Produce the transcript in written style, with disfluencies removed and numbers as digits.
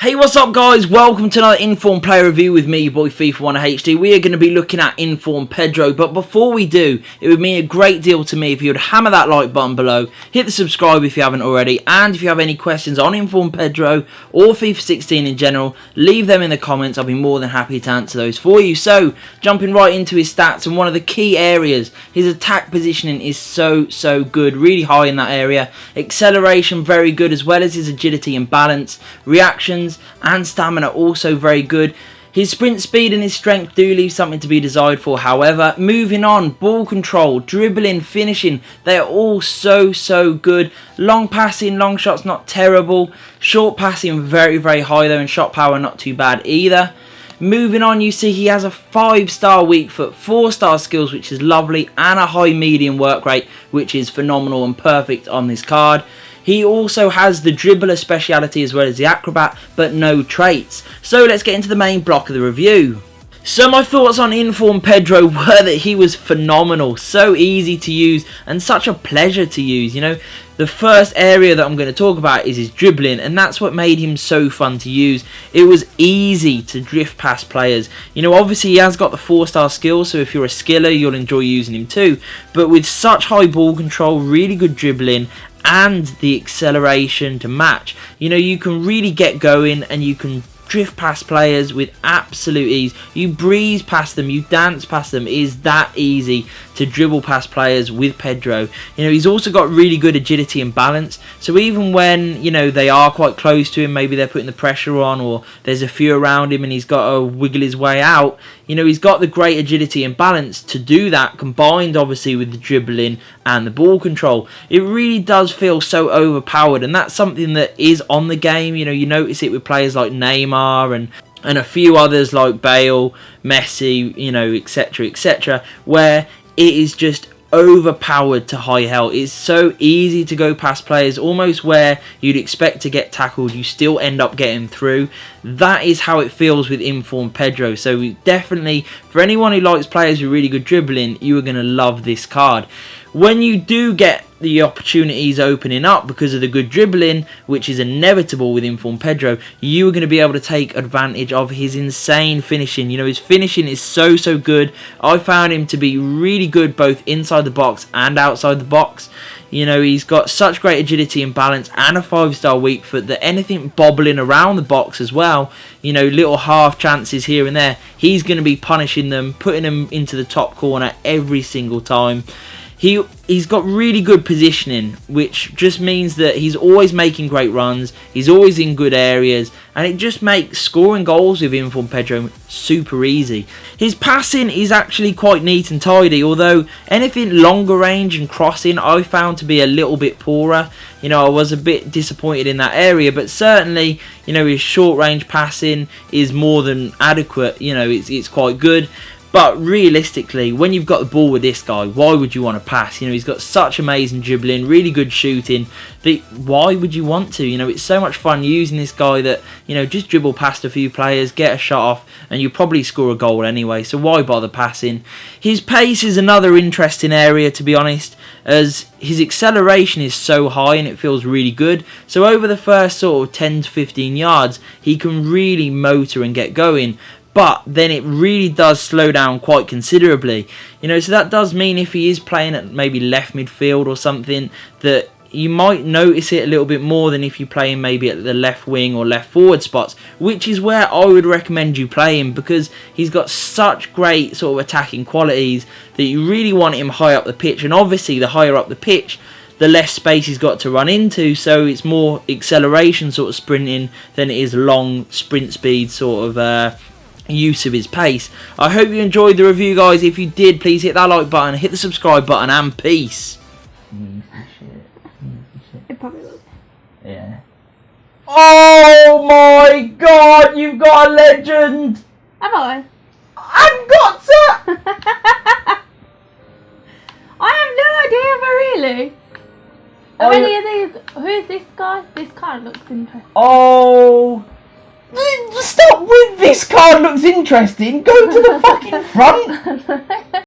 Hey, what's up guys? Welcome to another Inform player review with me, your boy FIFA 1 HD. We are going to be looking at Inform Pedro, but before we do, it would mean a great deal to me if you would hammer that like button below, hit the subscribe if you haven't already, and if you have any questions on Inform Pedro or FIFA 16 in general, leave them in the comments. I'll be more than happy to answer those for you. So, jumping right into his stats, and one of the key areas, his attack positioning is so good, really high in that area. Acceleration very good, as well as his agility and balance. Reactions and stamina also very good. His sprint speed and his strength do leave something to be desired for. However, moving on, ball control, dribbling, finishing, they are all so good. Long passing, long shots not terrible. Short passing very high though, and shot power not too bad either. Moving on, you see he has a 5-star weak foot, 4-star skills, which is lovely, and a high medium work rate, which is phenomenal and perfect on this card. He also has the dribbler speciality as well as the acrobat, but no traits. So let's get into the main block of the review. So my thoughts on Inform Pedro were that he was phenomenal, so easy to use and such a pleasure to use. You know, the first area that I'm going to talk about is his dribbling, and that's what made him so fun to use. It was easy to drift past players. You know, obviously he has got the 4-star skills, so if you're a skiller you'll enjoy using him too. But with such high ball control, really good dribbling, and the acceleration to match, you know, you can really get going and you can drift past players with absolute ease. You breeze past them, you dance past them. It is that easy to dribble past players with Pedro. You know, he's also got really good agility and balance, so even when, you know, they are quite close to him, maybe they're putting the pressure on or there's a few around him and he's got to wiggle his way out, you know, he's got the great agility and balance to do that, combined obviously with the dribbling and the ball control. It really does feel so overpowered, and that's something that is on the game. You know, you notice it with players like Neymar and a few others like Bale, Messi, you know, etc, where it is just overpowered to high hell. It's so easy to go past players, almost where you'd expect to get tackled, you still end up getting through. That is how it feels with Inform Pedro. So definitely, for anyone who likes players with really good dribbling, you are going to love this card. When you do get the opportunities opening up because of the good dribbling, which is inevitable with Inform Pedro, you are going to be able to take advantage of his insane finishing. You know, his finishing is so good. I found him to be really good both inside the box and outside the box. You know, he's got such great agility and balance and a 5-star weak foot that anything bobbling around the box as well, you know, little half chances here and there, he's going to be punishing them, putting them into the top corner every single time. He's got really good positioning, which just means that he's always making great runs, he's always in good areas, and it just makes scoring goals with Inform Pedro super easy. His passing is actually quite neat and tidy, although anything longer range and crossing I found to be a little bit poorer. You know, I was a bit disappointed in that area, but certainly, you know, his short range passing is more than adequate. You know, it's quite good. But realistically, when you've got the ball with this guy, why would you want to pass? You know, he's got such amazing dribbling, really good shooting. Why would you want to? You know, it's so much fun using this guy that, you know, just dribble past a few players, get a shot off, and you probably score a goal anyway. So why bother passing? His pace is another interesting area, to be honest, as his acceleration is so high and it feels really good. So over the first sort of 10 to 15 yards, he can really motor and get going. But then it really does slow down quite considerably. You know, so that does mean if he is playing at maybe left midfield or something, that you might notice it a little bit more than if you play him maybe at the left wing or left forward spots, which is where I would recommend you play him, because he's got such great sort of attacking qualities that you really want him high up the pitch. And obviously the higher up the pitch, the less space he's got to run into, so it's more acceleration sort of sprinting than it is long sprint speed sort of use of his pace. I hope you enjoyed the review, guys. If you did, please hit that like button, hit the subscribe button, and peace. It probably will. Yeah. Oh my god, you've got a legend! Have I? I've got to! I have no idea, but really. Are any of these? Who is this guy? This card looks interesting. Oh. Stop with this card looks interesting. Go to the fucking front.